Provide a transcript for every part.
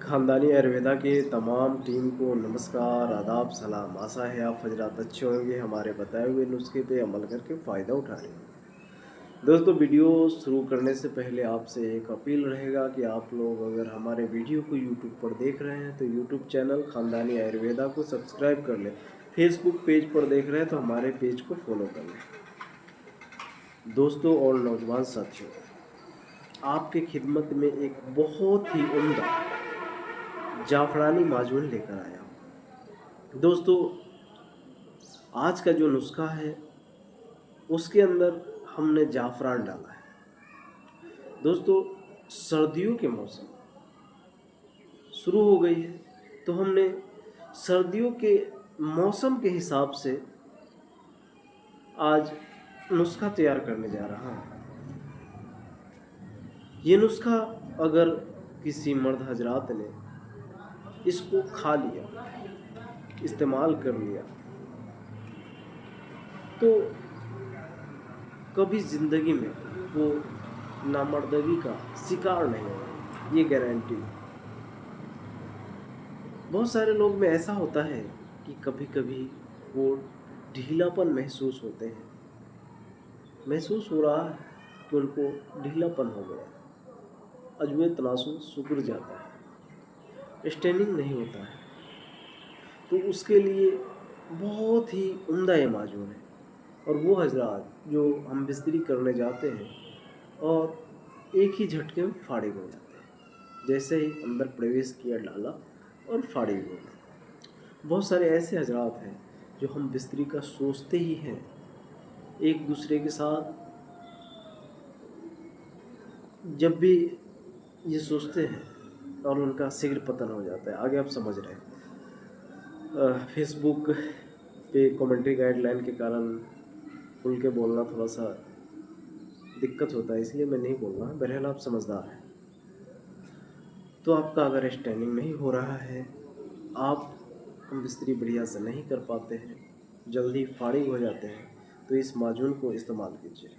ख़ानदानी आयुर्वेदा के तमाम टीम को नमस्कार, आदाब, सलाम। आशा है आप हज़रात अच्छे होंगे, हमारे बताए हुए नुस्खे पे अमल करके फ़ायदा उठा रहे हैं। दोस्तों, वीडियो शुरू करने से पहले आपसे एक अपील रहेगा कि आप लोग अगर हमारे वीडियो को यूट्यूब पर देख रहे हैं तो यूट्यूब चैनल ख़ानदानी आयुर्वेदा को सब्सक्राइब कर लें। फेसबुक पेज पर देख रहे हैं तो हमारे पेज को फॉलो कर लें। दोस्तों और नौजवान साथियों, आपके खिदमत में एक बहुत ही उम्दा जाफ़रानी माजून लेकर आया हूँ। दोस्तों, आज का जो नुस्खा है उसके अंदर हमने जाफ़रान डाला है। दोस्तों, सर्दियों के मौसम शुरू हो गई है तो हमने सर्दियों के मौसम के हिसाब से आज नुस्खा तैयार करने जा रहा हूँ। ये नुस्खा अगर किसी मर्द हजरात ने इसको खा लिया, इस्तेमाल कर लिया, तो कभी ज़िंदगी में वो नामर्दगी का शिकार नहीं होगा, ये गारंटी। बहुत सारे लोग में ऐसा होता है कि कभी कभी वो ढीलापन महसूस होते हैं, महसूस हो रहा है कि उनको ढीलापन हो गया, अजवे तनासुर सिकुड़ जाता है, स्टेनिंग नहीं होता है। तो उसके लिए बहुत ही उम्दा ये माजून है। और वो हजरात जो हम बिस्तरी करने जाते हैं और एक ही झटके में फारिग हो जाते हैं, जैसे ही अंदर प्रवेश किया डाला और फारिग हो गए। बहुत सारे ऐसे हजरात हैं जो हम बिस्तरी का सोचते ही हैं, एक दूसरे के साथ जब भी ये सोचते हैं और उनका शीघ्र पतन हो जाता है। आगे आप समझ रहे हैं। फेसबुक पे कमेंट्री गाइडलाइन के कारण खुल के बोलना थोड़ा सा दिक्कत होता है, इसलिए मैं नहीं बोल रहा। बहरहाल आप समझदार हैं। तो आपका अगर स्टैंडिंग नहीं हो रहा है, आप बिस्तरी बढ़िया से नहीं कर पाते हैं, जल्दी फारिग हो जाते हैं, तो इस माजून को इस्तेमाल कीजिए।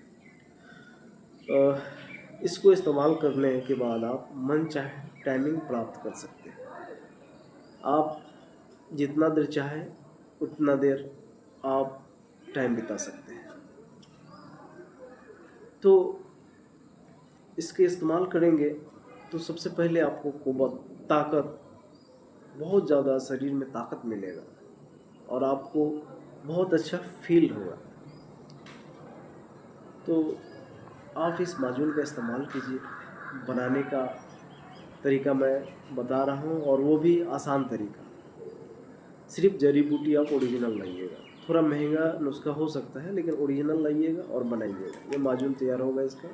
इसको इस्तेमाल करने के बाद आप मन चाहे टाइमिंग प्राप्त कर सकते हैं। आप जितना देर चाहे उतना देर आप टाइम बिता सकते हैं। तो इसके इस्तेमाल करेंगे तो सबसे पहले आपको कुव्वत, ताकत, बहुत ज़्यादा शरीर में ताकत मिलेगा और आपको बहुत अच्छा फील होगा। तो आप इस माजून का इस्तेमाल कीजिए। बनाने का तरीका मैं बता रहा हूँ और वो भी आसान तरीका। सिर्फ जड़ी बूटी आप ओरिजिनल लाइएगा। थोड़ा महंगा नुस्खा हो सकता है, लेकिन ओरिजिनल लाइएगा और बनाइएगा। ये माजून तैयार होगा इसका।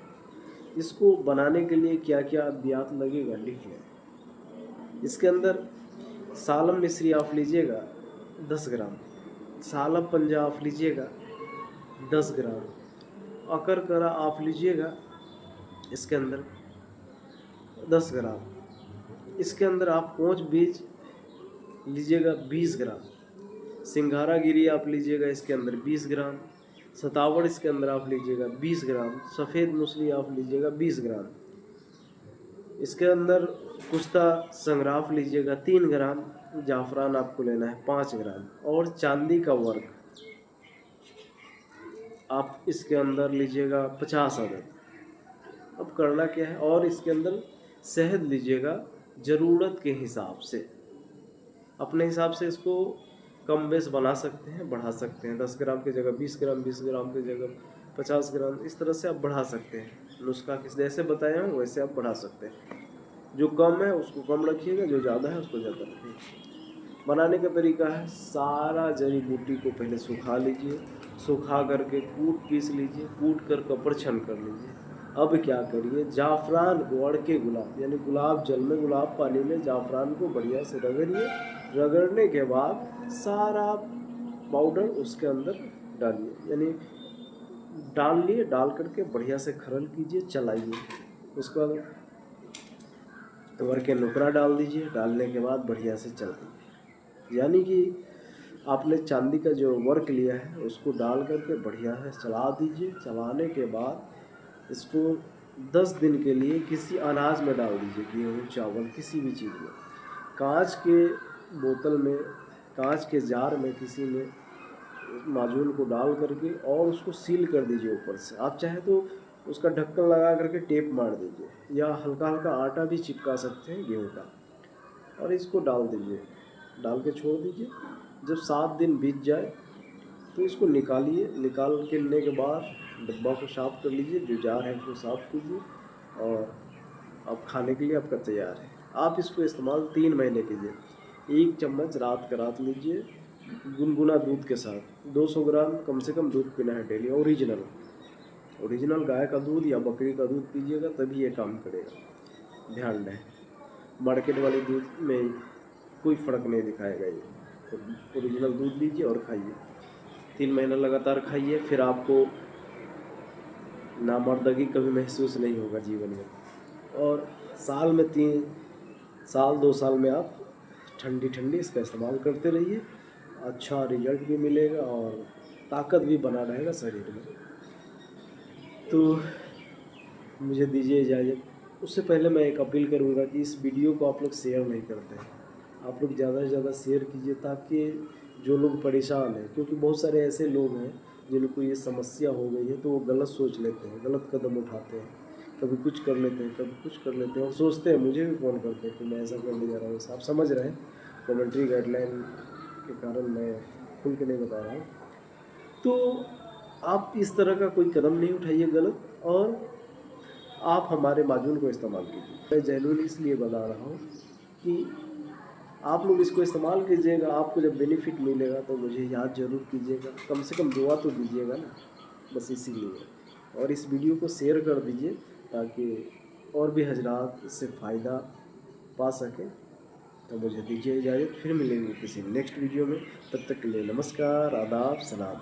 इसको बनाने के लिए क्या क्या अद्वियात लगेगा लिख लें। इसके अंदर सालम मिश्री आप लीजिएगा 10 ग्राम, सालब पंजा आप लीजिएगा 10 ग्राम, अकर करा आप लीजिएगा इसके अंदर 10 ग्राम। इसके अंदर आप पोंच बीज लीजिएगा 20 ग्राम, सिंघारा गिरी आप लीजिएगा इसके अंदर 20 ग्राम, सतावड़ इसके अंदर आप लीजिएगा 20 ग्राम, सफ़ेद मूसली आप लीजिएगा 20 ग्राम। इसके अंदर कुश्ता संगराफ लीजिएगा 3 ग्राम, जाफरान आपको लेना है 5 ग्राम, और चांदी का वर्क आप इसके अंदर लीजिएगा 50 अदद। अब करना क्या है, और इसके अंदर शहद लीजिएगा ज़रूरत के हिसाब से। अपने हिसाब से इसको कम बेस बना सकते हैं, बढ़ा सकते हैं। 10 ग्राम की जगह 20 ग्राम, 20 ग्राम की जगह 50 ग्राम, इस तरह से आप बढ़ा सकते हैं। नुस्खा किस जैसे बताया हूँ वैसे आप बढ़ा सकते हैं। जो कम है उसको कम रखिएगा, जो ज़्यादा है उसको ज़्यादा रखिएगा। बनाने का तरीका है, सारा जड़ी बूटी को पहले सुखा लीजिए, सुखा करके कूट पीस लीजिए, कूट कर कपड़ छन कर लीजिए। अब क्या करिए, जाफ़रान को अड़के गुलाब, यानी गुलाब जल में, गुलाब पानी में जाफ़रान को बढ़िया से रगड़िए। रगड़ने के बाद सारा पाउडर उसके अंदर डालिए, यानी डाल लिए, डाल करके बढ़िया से खरल कीजिए, चलाइए। उसके बाद तवर के नुकरा डाल दीजिए। डालने के बाद बढ़िया से चलाइए, यानी कि आपने चांदी का जो वर्क लिया है उसको डाल करके बढ़िया से चला दीजिए। चलाने के बाद इसको 10 दिन के लिए किसी अनाज में डाल दीजिए, गेहूँ, चावल, किसी भी चीज़ में। कांच के बोतल में, कांच के जार में किसी ने माजून को डाल करके और उसको सील कर दीजिए ऊपर से। आप चाहे तो उसका ढक्कन लगा करके टेप मार दीजिए, या हल्का हल्का आटा भी चिपका सकते हैं गेहूँ का, और इसको डाल दीजिए, डाल के छोड़ दीजिए। जब 7 दिन बीत जाए तो इसको निकालिए। निकाल के लेने के बाद डब्बा को साफ़ कर लीजिए, जो जार है उसको साफ़ कीजिए, और अब खाने के लिए आपका तैयार है। आप इसको इस्तेमाल 3 महीने कीजिए। 1 चम्मच रात का रात लीजिए गुनगुना दूध के साथ। 200 ग्राम कम से कम दूध पीना है डेली। ओरिजिनल गाय का दूध या बकरी का दूध पीजिएगा, तभी ये काम करेगा। ध्यान रहे, मार्केट वाले दूध में कोई फ़र्क नहीं दिखाएगा ये। तो ओरिजिनल दूध लीजिए और खाइए। 3 महीना लगातार खाइए, फिर आपको नामर्दगी कभी महसूस नहीं होगा जीवन में। और साल में 3 साल 2 साल में आप ठंडी ठंडी इसका इस्तेमाल करते रहिए। अच्छा रिजल्ट भी मिलेगा और ताकत भी बना रहेगा शरीर में। तो मुझे दीजिए इजाज़त। उससे पहले मैं एक अपील करूँगा कि इस वीडियो को आप लोग शेयर नहीं करते हैं। आप लोग ज़्यादा से ज़्यादा शेयर कीजिए, ताकि जो लोग परेशान हैं, क्योंकि बहुत सारे ऐसे लोग हैं जिनको ये समस्या हो गई है, तो वो गलत सोच लेते हैं, गलत कदम उठाते हैं। कभी कुछ कर लेते हैं, कभी कुछ कर लेते हैं, और सोचते हैं, मुझे भी फ़ोन करते हैं कि मैं ऐसा करने जा रहा हूँ। आप समझ रहे हैं, कमेंट्री गाइडलाइन के कारण मैं खुल के नहीं बता रहा हूँ। तो आप इस तरह का कोई कदम नहीं उठाइए गलत, और आप हमारे माजून को इस्तेमाल कीजिए। मैं जेन्युइन इसलिए बता रहा हूँ कि आप लोग इसको इस्तेमाल कीजिएगा। आपको जब बेनिफिट मिलेगा तो मुझे याद ज़रूर कीजिएगा, कम से कम दुआ तो दीजिएगा ना, बस इसीलिए। और इस वीडियो को शेयर कर दीजिए, ताकि और भी हजरात इससे फ़ायदा पा सकें। तो मुझे दीजिए इजाज़त, फिर मिलेंगे किसी नेक्स्ट वीडियो में। तब तक के लिए नमस्कार, आदाब, सलाम।